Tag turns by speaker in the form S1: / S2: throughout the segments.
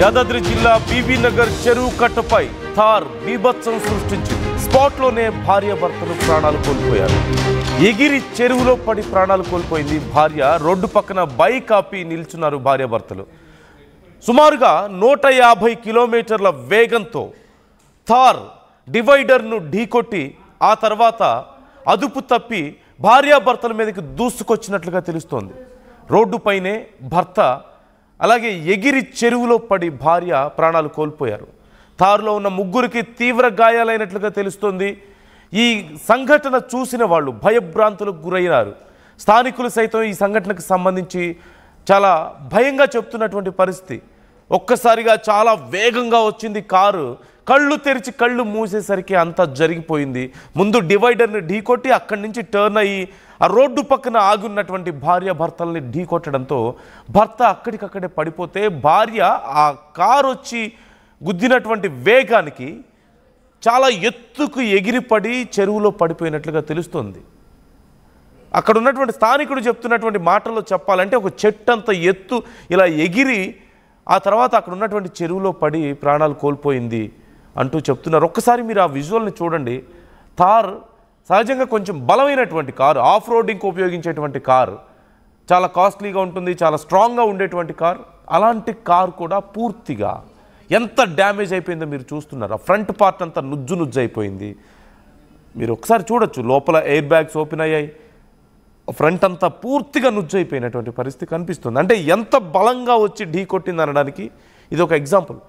S1: యాదాద్రి జిల్లా బీబీ నగర్ చెరువు కట్టపై థార్ బీభత్సం సృష్టించింది. స్పాట్లోనే భార్యాభర్తలు ప్రాణాలు కోల్పోయారు. ఎగిరి చెరువులో పడి ప్రాణాలు కోల్పోయింది భార్య. రోడ్డు పక్కన బైక్ ఆపి నిల్చున్నారు భార్యాభర్తలు. సుమారుగా 150 కిలోమీటర్ల వేగంతో థార్ డివైడర్ను ఢీకొట్టి ఆ తర్వాత అదుపు తప్పి భార్యాభర్తల మీదకి దూసుకొచ్చినట్లుగా తెలుస్తోంది. రోడ్డుపైనే భర్త, అలాగే ఎగిరి చెరువులో పడి భార్య ప్రాణాలు కోల్పోయారు. థార్లో ఉన్న ముగ్గురికి తీవ్ర గాయాలైనట్లుగా తెలుస్తోంది. ఈ సంఘటన చూసిన వాళ్ళు భయభ్రాంతులకు గురయ్యారు. స్థానికులు సైతం ఈ సంఘటనకు సంబంధించి చాలా భయంగా చెప్తున్నటువంటి పరిస్థితి. ఒక్కసారిగా చాలా వేగంగా వచ్చింది కారు. కళ్ళు తెరిచి కళ్ళు మూసేసరికి అంతా జరిగిపోయింది. ముందు డివైడర్ని ఢీకొట్టి అక్కడి నుంచి టర్న్ అయ్యి ఆ రోడ్డు పక్కన ఆగున్నటువంటి భార్య భర్తల్ని ఢీకొట్టడంతో భర్త అక్కడికక్కడే పడిపోతే భార్య ఆ కారు వచ్చి గుద్దినటువంటి వేగానికి చాలా ఎత్తుకు ఎగిరిపడి చెరువులో పడిపోయినట్లుగా తెలుస్తుంది. అక్కడ ఉన్నటువంటి స్థానికుడు చెప్తున్నటువంటి మాటల్లో చెప్పాలంటే ఒక చెట్టు అంత ఎత్తు ఇలా ఎగిరి ఆ తర్వాత అక్కడ ఉన్నటువంటి చెరువులో పడి ప్రాణాలు కోల్పోయింది అంటూ చెప్తున్నారు. ఒక్కసారి మీరు ఆ విజువల్ని చూడండి. థార్ సహజంగా కొంచెం బలమైనటువంటి కారు, ఆఫ్ రోడింగ్కి ఉపయోగించేటువంటి కారు, చాలా కాస్ట్లీగా ఉంటుంది, చాలా స్ట్రాంగ్గా ఉండేటువంటి కారు. అలాంటి కారు కూడా పూర్తిగా ఎంత డ్యామేజ్ అయిపోయిందో మీరు చూస్తున్నారు. ఆ ఫ్రంట్ పార్ట్ అంతా నుజ్జు అయిపోయింది. మీరు ఒకసారి చూడొచ్చు, లోపల ఎయిర్ బ్యాగ్స్ ఓపెన్ అయ్యాయి, ఫ్రంట్ అంతా పూర్తిగా నుజ్జు అయిపోయినటువంటి పరిస్థితి కనిపిస్తుంది. అంటే ఎంత బలంగా వచ్చి ఢీ కొట్టింది అనడానికి ఇది ఒక ఎగ్జాంపుల్.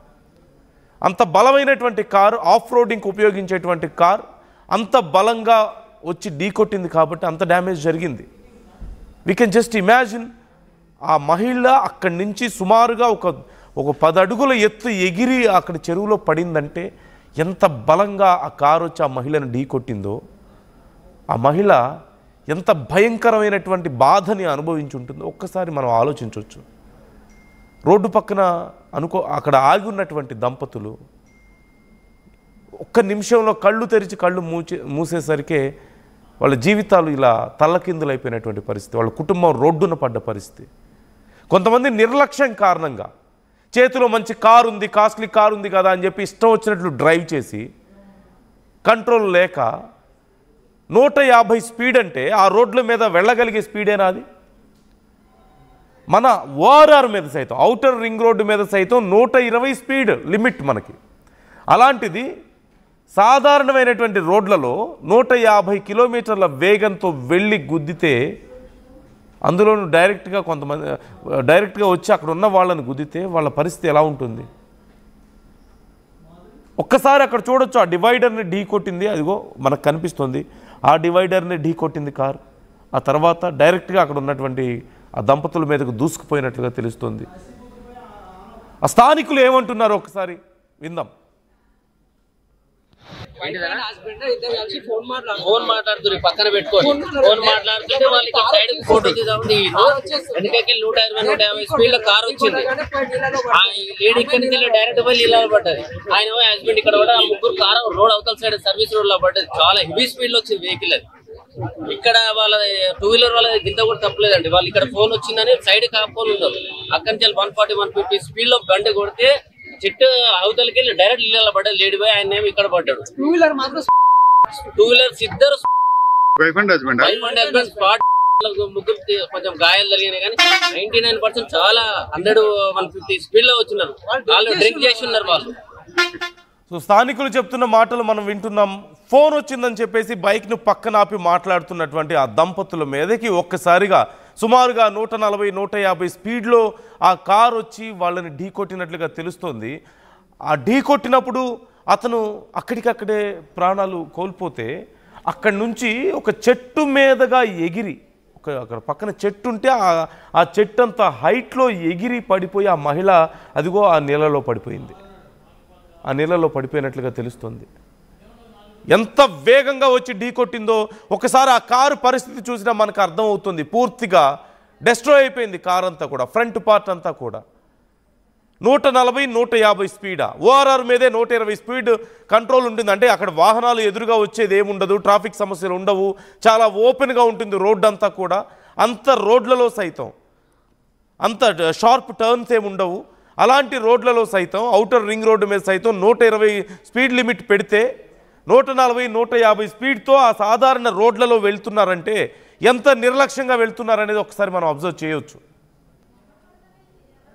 S1: అంత బలమైనటువంటి కారు, ఆఫ్ రోడింగ్కి ఉపయోగించేటువంటి కార్ అంత బలంగా వచ్చి ఢీ కొట్టింది కాబట్టి అంత డ్యామేజ్ జరిగింది. వీ కెన్ జస్ట్ ఇమాజిన్ ఆ మహిళ అక్కడి నుంచి సుమారుగా ఒక 10 అడుగుల ఎత్తు ఎగిరి అక్కడ చెరువులో పడిందంటే ఎంత బలంగా ఆ కారు వచ్చి ఆ మహిళను ఢీ కొట్టిందో, ఆ మహిళ ఎంత భయంకరమైనటువంటి బాధని అనుభవించి ఉంటుందో ఒక్కసారి మనం ఆలోచించవచ్చు. రోడ్డు పక్కన అక్కడ ఆగి ఉన్నటువంటి దంపతులు ఒక్క నిమిషంలో కళ్ళు తెరిచి కళ్ళు మూసేసరికే వాళ్ళ జీవితాలు ఇలా తల్లకిందులైపోయినటువంటి పరిస్థితి. వాళ్ళ కుటుంబం రోడ్డున పడ్డ పరిస్థితి. కొంతమంది నిర్లక్ష్యం కారణంగా చేతిలో మంచి కారు ఉంది, కాస్ట్లీ కారు ఉంది కదా అని చెప్పి ఇష్టం వచ్చినట్లు డ్రైవ్ చేసి కంట్రోల్ లేక 150 స్పీడ్ అంటే ఆ రోడ్ల మీద వెళ్ళగలిగే స్పీడేనా అది? మన ఓఆర్ఆర్ మీద సైతం, ఔటర్ రింగ్ రోడ్డు మీద సైతం 120 స్పీడ్ లిమిట్ మనకి. అలాంటిది సాధారణమైనటువంటి రోడ్లలో 150 కిలోమీటర్ల వేగంతో వెళ్ళి గుద్దితే, అందులోనూ డైరెక్ట్గా వచ్చి అక్కడ ఉన్న వాళ్ళని గుద్దితే వాళ్ళ పరిస్థితి ఎలా ఉంటుంది? ఒక్కసారి అక్కడ చూడొచ్చు, ఆ డివైడర్ని ఢీ కొట్టింది. అదిగో మనకు కనిపిస్తుంది, ఆ డివైడర్ని ఢీ కొట్టింది కారు. ఆ తర్వాత డైరెక్ట్గా అక్కడ ఉన్నటువంటి ఆ దంపతుల మీదకు దూసుకుపోయినట్లుగా తెలుస్తుంది. ఆ స్థానికులు ఏమంటున్నారో ఒకసారి విందాం.
S2: ఫోన్ మాట్లాడుతుంది, పక్కన పెట్టుకోండి. ఫోన్ మాట్లాడుతుంటే వాళ్ళకి సైడ్ ఫోటో తీద్దామని వెనకకి 120-150 స్పీడ్ లో కార్ వచ్చింది. ఆ లేడీ ఇక్కడి నుంచి డైరెక్ట్ పోయి ఇలా పడ్డది. ఆయన హస్బెండ్ ఇక్కడ కూడా ముగ్గురు కారు రోడ్ అవతల సైడ్ సర్వీస్ రోడ్ లో పడ్డది. చాలా హెవీ స్పీడ్ లో వచ్చింది వెహికల్. అది ఇక్కడ వాళ్ళ 2 వీలర్ వాళ్ళ గింత కూడా తప్పలేదండి. వాళ్ళు ఇక్కడ ఫోన్ వచ్చిందని సైడ్ కాకపోని ఉన్నారు. అక్కడి నుంచి 140-150 స్పీడ్ లో బండి కొడితే చెట్టు అవతలకి వెళ్ళి డైరెక్ట్ ఇళ్ళ పడ్డాడు. లేడీ బాయ్ ఆయన ఇక్కడ పడ్డాడు. 2 వీలర్స్ ఇద్దరు వైఫ్ అండ్ హస్బెండ్ స్పాట్. ముగ్గురు కొంచెం గాయాలు జరిగినాయి కానీ 99% చాలా 100-150 స్పీడ్ లో వచ్చినారు. వాళ్ళు డ్రింక్ చేసి ఉన్నారు వాళ్ళు.
S1: సో స్థానికులు చెప్తున్న మాటలు మనం వింటున్నాం. ఫోన్ వచ్చిందని చెప్పేసి బైక్ను పక్కన ఆపి మాట్లాడుతున్నటువంటి ఆ దంపతుల మీదకి ఒక్కసారిగా సుమారుగా 140-150 స్పీడ్లో ఆ కారు వచ్చి వాళ్ళని ఢీ కొట్టినట్లుగా తెలుస్తోంది. ఆ ఢీ కొట్టినప్పుడు అతను అక్కడికక్కడే ప్రాణాలు కోల్పోతే అక్కడి నుంచి ఒక చెట్టు మీదగా ఎగిరి, అక్కడ పక్కన చెట్టు ఉంటే ఆ చెట్టు అంత హైట్లో ఎగిరి పడిపోయి ఆ మహిళ అదిగో ఆ నీళ్ళలో పడిపోయింది. ఆ నీళ్ళలో పడిపోయినట్లుగా తెలుస్తుంది. ఎంత వేగంగా వచ్చి ఢీ కొట్టిందో ఒకసారి ఆ కారు పరిస్థితి చూసినా మనకు అర్థమవుతుంది. పూర్తిగా డెస్ట్రాయ్ అయిపోయింది కారు అంతా కూడా, ఫ్రంట్ పార్ట్ అంతా కూడా. 140-150 స్పీడా, ఓఆర్ఆర్ మీదే 120 స్పీడ్ కంట్రోల్ ఉంటుంది. అంటే అక్కడ వాహనాలు ఎదురుగా వచ్చేది ఏముండదు, ట్రాఫిక్ సమస్యలు ఉండవు, చాలా ఓపెన్గా ఉంటుంది రోడ్డు అంతా కూడా. అంత రోడ్లలో సైతం అంత షార్ప్ టర్న్స్ ఏమి ఉండవు. అలాంటి రోడ్లలో సైతం ఔటర్ రింగ్ రోడ్డు మీద సైతం 120 స్పీడ్ లిమిట్ పెడితే 140, 150 స్పీడ్తో ఆ సాధారణ రోడ్లలో వెళ్తున్నారంటే ఎంత నిర్లక్ష్యంగా వెళ్తున్నారనేది ఒకసారి మనం అబ్జర్వ్ చేయవచ్చు.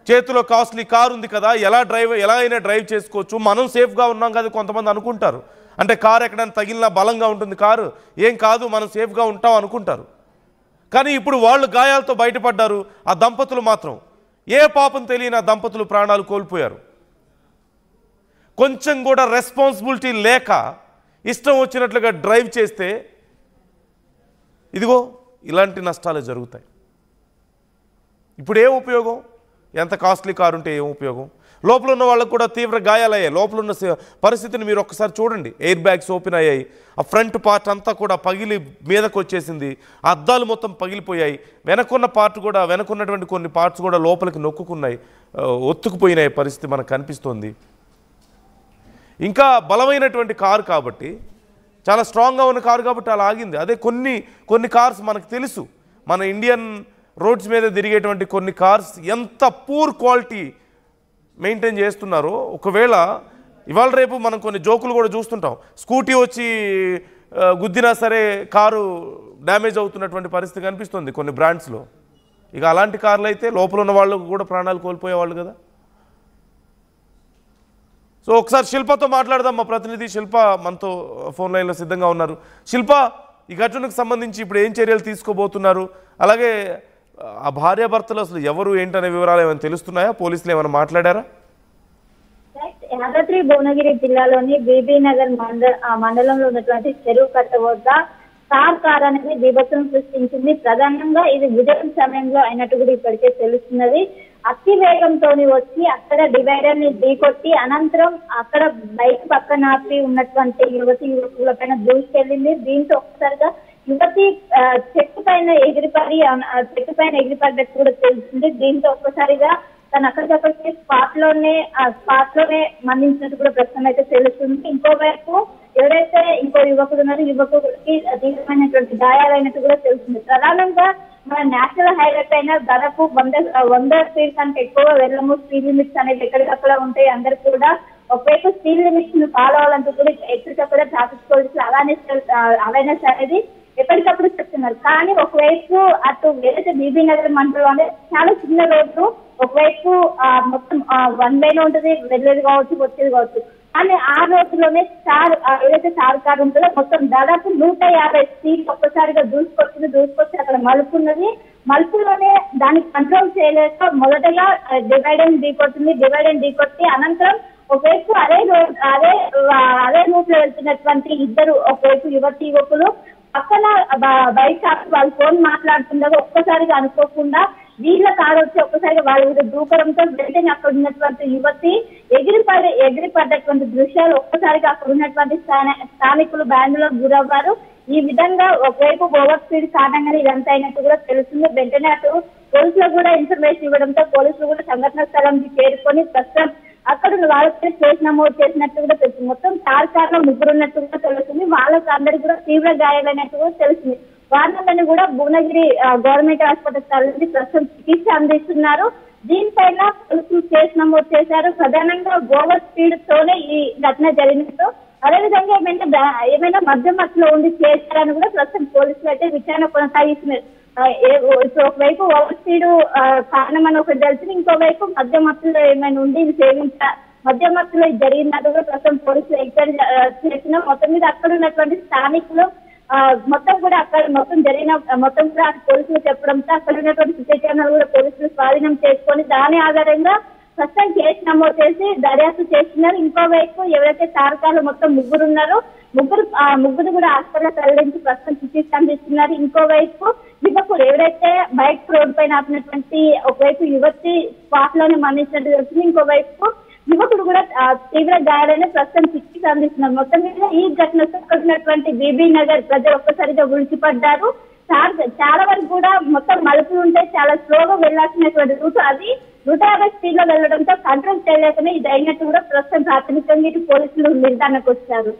S1: చేతిలో కాస్ట్లీ కారు ఉంది కదా, ఎలా అయినా డ్రైవ్ చేసుకోవచ్చు, మనం సేఫ్గా ఉన్నాం కదా కొంతమంది అనుకుంటారు. అంటే కారు ఎక్కడైనా తగిలినా బలంగా ఉంటుంది కారు, ఏం కాదు మనం సేఫ్గా ఉంటాం అనుకుంటారు. కానీ ఇప్పుడు వాళ్ళు గాయాలతో బయటపడ్డారు. ఆ దంపతులు మాత్రం ఏ పాపం తెలియని ఆ దంపతులు ప్రాణాలు కోల్పోయారు. కొంచెం కూడా రెస్పాన్సిబిలిటీ లేక ఇష్టం వచ్చినట్లుగా డ్రైవ్ చేస్తే ఇదిగో ఇలాంటి నష్టాలే జరుగుతాయి. ఇప్పుడు ఏం ఉపయోగం? ఎంత కాస్ట్లీ కారు ఉంటే ఏం ఉపయోగం? లోపల ఉన్న వాళ్ళకు కూడా తీవ్ర గాయాలయ్యాయి. లోపల ఉన్న పరిస్థితిని మీరు ఒక్కసారి చూడండి. ఎయిర్ బ్యాగ్స్ ఓపెన్ అయ్యాయి, ఆ ఫ్రంట్ పార్ట్ అంతా కూడా పగిలి మీదకు వచ్చేసింది, అద్దాలు మొత్తం పగిలిపోయాయి, వెనకున్న పార్ట్ కూడా వెనకున్నటువంటి కొన్ని పార్ట్స్ కూడా లోపలికి నొక్కుకున్నాయి, ఒత్తుకుపోయినాయి పరిస్థితి మనకు కనిపిస్తోంది. ఇంకా బలమైనటువంటి కారు కాబట్టి, చాలా స్ట్రాంగ్గా ఉన్న కారు కాబట్టి అలా ఆగింది. అదే కొన్ని కార్స్ మనకు తెలుసు, మన ఇండియన్ రోడ్స్ మీద తిరిగేటువంటి కొన్ని కార్స్ ఎంత పూర్ క్వాలిటీ మెయింటైన్ చేస్తున్నారో. ఒకవేళ ఇవాళ రేపు మనం కొన్ని జోకులు కూడా చూస్తుంటాం, స్కూటీ వచ్చి గుద్దినా సరే కారు డ్యామేజ్ అవుతున్నటువంటి పరిస్థితి కనిపిస్తుంది కొన్ని బ్రాండ్స్లో. ఇక అలాంటి కార్లు అయితే లోపల ఉన్న వాళ్ళు కూడా ప్రాణాలు కోల్పోయేవాళ్ళు కదా. సో ఒకసారి శిల్పతో మాట్లాడదాం. మా ప్రతినిధి శిల్ప మనతో ఫోన్ లైన్లో సిద్ధంగా ఉన్నారు. శిల్ప, ఈ ఘటనకు సంబంధించి ఇప్పుడు ఏం చర్యలు తీసుకోబోతున్నారు? అలాగే ఆ భార్యాభర్తలు అసలు ఎవరు ఏంటనే వివరాలు ఏమైనా తెలుస్తున్నాయా? పోలీసులు ఏమైనా మాట్లాడారా?
S3: యాదాద్రి భువనగిరి జిల్లాలోని బీబీ నగర్ మండలంలో ఉన్నటువంటి చెరువు కట్ట వద్ద కార్ అనేది బీభత్సం సృష్టించింది. ప్రధానంగా ఇది ఉదయం సమయంలో అయినట్టు కూడా ఇప్పటికే తెలుస్తున్నది. అతి వేగంతో వచ్చి అక్కడ డివైడర్ ని ఢీకొట్టి అనంతరం అక్కడ బైక్ పక్కన ఆపి ఉన్నటువంటి యువకుల పైన దూసుకెళ్లింది. దీంతో ఒక్కసారిగా యువతి చెట్టు పైన ఎగిరిపడ్డట్టు కూడా తెలుస్తుంది. దీంతో ఒక్కసారిగా తను అక్కడికక్కడికి స్పాట్ లోనే మరణించినట్టు కూడా ప్రస్తుతం అయితే తెలుస్తుంది. ఇంకోవైపు ఎవరైతే ఇంకో యువకుడు ఉన్నారో యువకుడికి తీవ్రమైనటువంటి గాయాలైనట్టు కూడా తెలుస్తుంది. ప్రధానంగా మన నేషనల్ హైవే పైన దాదాపు 100 స్పీడ్ కంటే ఎక్కువ వెళ్ళము. స్పీడ్ లిమిట్స్ అనేది ఎక్కడికక్కడ ఉంటాయి. అందరు కూడా ఒకవైపు స్పీడ్ లిమిట్స్ ను ఫాలో అవ్వాలంటూ కూడా ఎక్కడికక్కడ ట్రాఫిక్ పోలీసులు అవేర్నెస్ అనేది ఎప్పటికప్పుడు చెప్తున్నారు. కానీ ఒకవైపు అటు ఏదైతే బీబీ నగర్ మండలంలో చాలా చిన్న రోడ్లు, ఒకవైపు మొత్తం 1 వే లో ఉంటుంది, వెళ్ళేది కావచ్చు వచ్చేది కావచ్చు. కానీ ఆ రోడ్డులోనే ఏదైతే కారు ఉంటుందో మొత్తం దాదాపు 150 స్పీడ్ ఒక్కసారిగా దూసుకొచ్చి అక్కడ మలుపులోనే దాన్ని కంట్రోల్ చేయలేక మొదటగా డివైడర్ ఢీకొట్టి అనంతరం ఒకవైపు అదే రూట్ లో వెళ్తున్నటువంటి ఇద్దరు, ఒకవైపు యువకులు పక్కన బైక్ ఆపి వాళ్ళు ఫోన్ మాట్లాడుతుండగా ఒక్కసారిగా అనుకోకుండా వీళ్ళ కారు వచ్చి ఒక్కసారిగా వాళ్ళ మీద దూకడంతో వెంటనే అక్కడ ఉన్నటువంటి యువతి ఎగిరిపడ్డటువంటి దృశ్యాలు ఒక్కసారిగా అక్కడ ఉన్నటువంటి స్థానికులు బ్యాండ్లో గురవ్వారు. ఈ విధంగా ఒకవైపు ఓవర్ స్పీడ్ కారణంగానే ఇదంతా అయినట్టు కూడా తెలుస్తుంది. వెంటనే అటు పోలీసులకు కూడా ఇన్ఫర్మేషన్ ఇవ్వడంతో పోలీసులు కూడా సంఘటన స్థలానికి చేరుకొని ప్రస్తుతం అక్కడ వాళ్ళపై కేసు నమోదు చేసినట్టు కూడా తెలుస్తుంది. మొత్తం కారులో 3 ఉన్నట్టు కూడా తెలుస్తుంది. వాళ్ళకి అందరికి కూడా తీవ్ర గాయాలైనట్టు కూడా తెలుస్తుంది. వారందరినీ కూడా భువనగిరి గవర్నమెంట్ హాస్పిటల్ తరలించి ప్రస్తుతం చికిత్స అందిస్తున్నారు. దీనిపైన పోలీసులు కేసు నమోదు చేశారు. ప్రధానంగా ఓవర్ స్పీడ్ తోనే ఈ ఘటన జరిగినట్టు, అదేవిధంగా ఏమైనా మధ్యలో ఉండి చేశారని కూడా ప్రస్తుతం పోలీసులు అయితే విచారణ కొనసాగిస్తున్నారు. ఇప్పుడు ఒకవైపు ఓవర్ స్పీడ్ కారణం అని ఒకటి తెలిసింది, ఇంకోవైపు మధ్యలో ఏమైనా ఉండి మధ్యలో జరిగినట్టు కూడా ప్రస్తుతం పోలీసులు ఎంక్వైరీ చేసిన. మొత్తం మీద అక్కడ ఉన్నటువంటి స్థానికులు మొత్తం కూడా పోలీసులు చెప్పడంతో అక్కడ ఉన్నటువంటి సిసిటీవీలు కూడా పోలీసులు స్వాధీనం చేసుకొని దాని ఆధారంగా ప్రస్తుతం కేసు నమోదు చేసి దర్యాప్తు చేస్తున్నారు. ఇంకోవైపు ఎవరైతే తారకాలు మొత్తం 3 ఉన్నారో ముగ్గురు కూడా హాస్పిటల్ తరలించి ప్రస్తుతం చికిత్స అందిస్తున్నారు. ఇంకోవైపు యువకుడు ఎవరైతే బైక్ రోడ్ పైన ఆపినటువంటి ఒకవైపు యువతి స్పాట్ లోనే మరణించినట్టు తెలుస్తుంది. ఇంకోవైపు యువకుడు కూడా తీవ్ర గాయాలైన ప్రస్తుతం చికిత్స అందిస్తున్నారు. మొత్తం మీద ఈ ఘటనతో ఉన్నటువంటి బీబీ నగర్ ప్రజలు ఒక్కసారిగా ఉలిచిపడ్డారు. చాలా వరకు కూడా మొత్తం మలుపులు ఉంటే చాలా స్లోగా వెళ్లాల్సినటువంటి రూట్ అది 150 స్పీడ్ లో వెళ్లడంతో కంట్రోల్ చేయలేకనే ఇది అయినట్టు కూడా ప్రస్తుతం ప్రాథమికంగా పోలీసులు నిర్ధారణకు వచ్చారు.